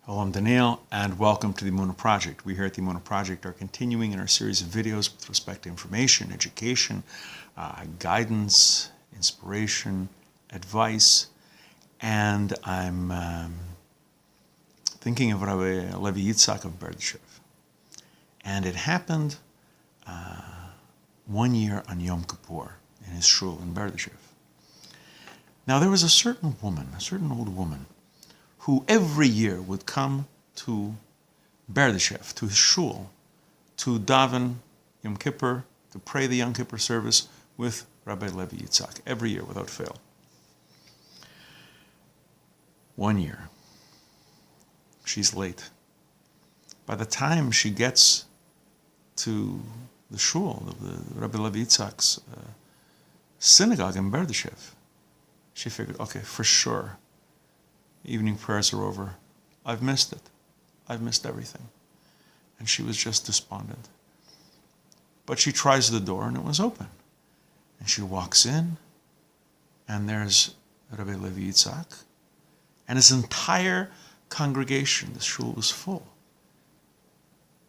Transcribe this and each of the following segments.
Hello, I'm Daniel, and welcome to the Emunah Project. We here at the Emunah Project are continuing in our series of videos with respect to information, education, guidance, inspiration, advice, and I'm thinking of Levi Yitzhak of Berditchev. And it happened 1 year on Yom Kippur in his shul in Berditchev. Now there was a certain old woman, who every year would come to Berditchev, to his shul, to daven Yom Kippur, to pray the Yom Kippur service with Rabbi Levi Yitzhak, every year without fail. 1 year. She's late. By the time she gets to the shul, the Rabbi Levi Yitzhak's synagogue in Berditchev, she figured, okay, for sure, evening prayers are over. I've missed it. I've missed everything. And she was just despondent. But she tries the door and it was open. And she walks in and there's Rabbi Levi Yitzhak and his entire congregation. The shul was full.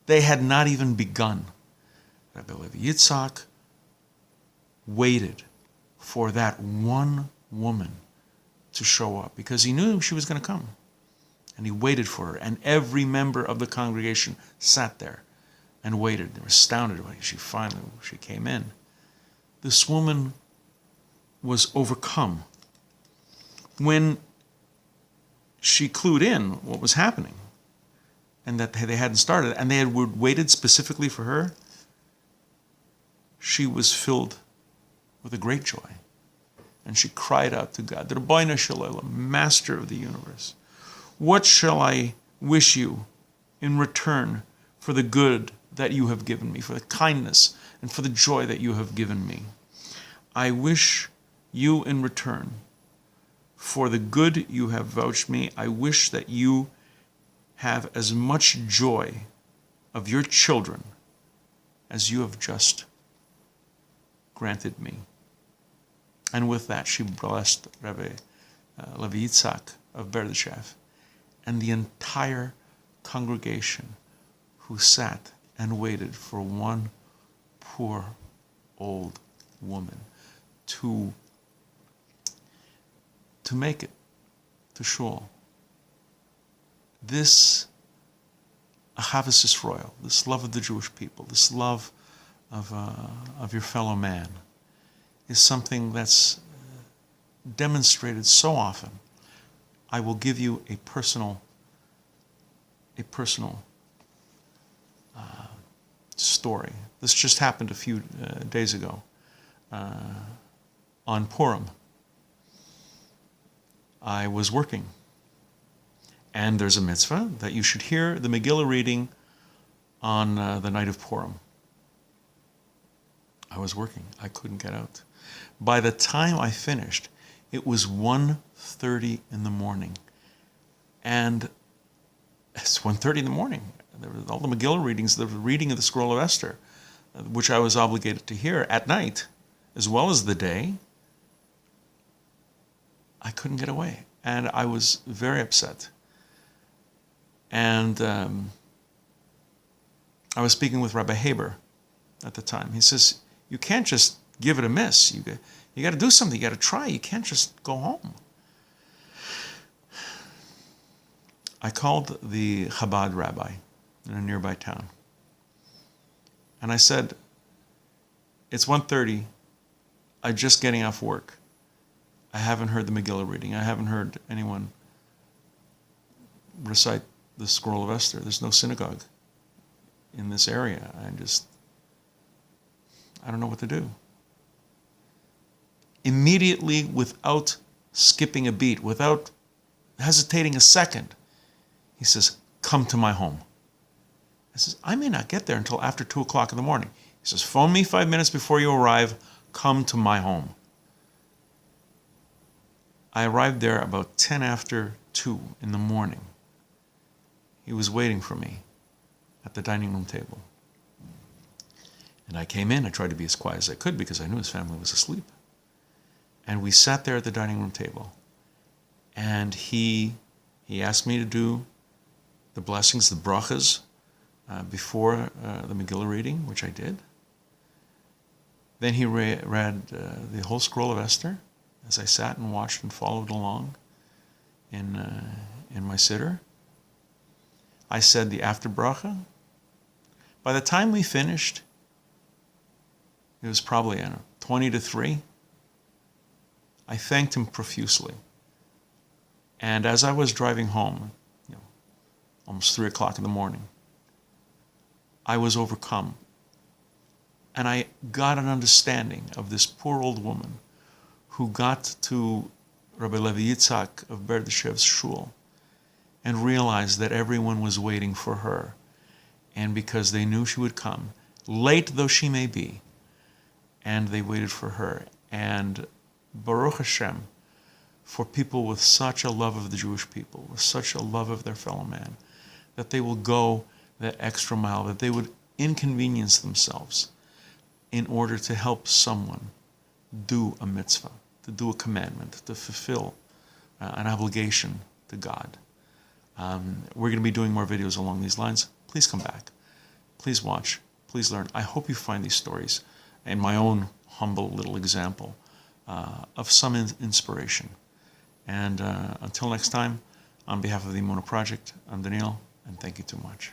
They had not even begun. Rabbi Levi Yitzhak waited for that one woman to show up because he knew she was going to come. And he waited for her. And every member of the congregation sat there and waited. They were astounded when she came in. This woman was overcome. When she clued in what was happening and that they hadn't started and they had waited specifically for her, she was filled with a great joy. And she cried out to God, Rabbeinu Shalom, Master of the universe, what shall I wish you in return for the good that you have given me, for the kindness and for the joy that you have given me? I wish you in return for the good you have vouched me. I wish that you have as much joy of your children as you have just granted me. And with that, she blessed Rabbi Levi Yitzhak of Berditchev and the entire congregation who sat and waited for one poor old woman to make it to shul. This Ahavas Yisrael, this love of the Jewish people, this love of your fellow man, is something that's demonstrated so often. I will give you a personal story. This just happened a few days ago on Purim. I was working, and there's a mitzvah that you should hear the Megillah reading on the night of Purim. I was working. I couldn't get out. By the time I finished, it was 1:30 in the morning. And it's 1:30 in the morning. There were all the Megillah readings, the reading of the Scroll of Esther, which I was obligated to hear at night, as well as the day. I couldn't get away. And I was very upset. And I was speaking with Rabbi Haber at the time. He says, you can't just give it a miss. You got to do something. You got to try. You can't just go home. I called the Chabad rabbi in a nearby town. And I said, it's 1:30. I'm just getting off work. I haven't heard the Megillah reading. I haven't heard anyone recite the Scroll of Esther. There's no synagogue in this area. I don't know what to do. Immediately, without skipping a beat, without hesitating a second, he says, come to my home. I says, I may not get there until after 2 o'clock in the morning. He says, phone me 5 minutes before you arrive, come to my home. I arrived there about 10 after 2 in the morning. He was waiting for me at the dining room table. And I came in, I tried to be as quiet as I could because I knew his family was asleep. And we sat there at the dining room table. And he asked me to do the blessings, the brachas, before the Megillah reading, which I did. Then he read the whole scroll of Esther as I sat and watched and followed along in my siddur. I said the after bracha. By the time we finished, it was probably 20 to 3. I thanked him profusely. And as I was driving home, almost 3 o'clock in the morning, I was overcome. And I got an understanding of this poor old woman who got to Rabbi Levi Yitzhak of Berditchev's shul and realized that everyone was waiting for her. And because they knew she would come, late though she may be, and they waited for her. And Baruch Hashem, for people with such a love of the Jewish people, with such a love of their fellow man, that they will go that extra mile, that they would inconvenience themselves in order to help someone do a mitzvah, to do a commandment, to fulfill an obligation to God. We're going to be doing more videos along these lines. Please come back. Please watch. Please learn. I hope you find these stories and my own humble little example of some inspiration. And until next time, on behalf of the Emunah Project, I'm Daniel, and thank you too much.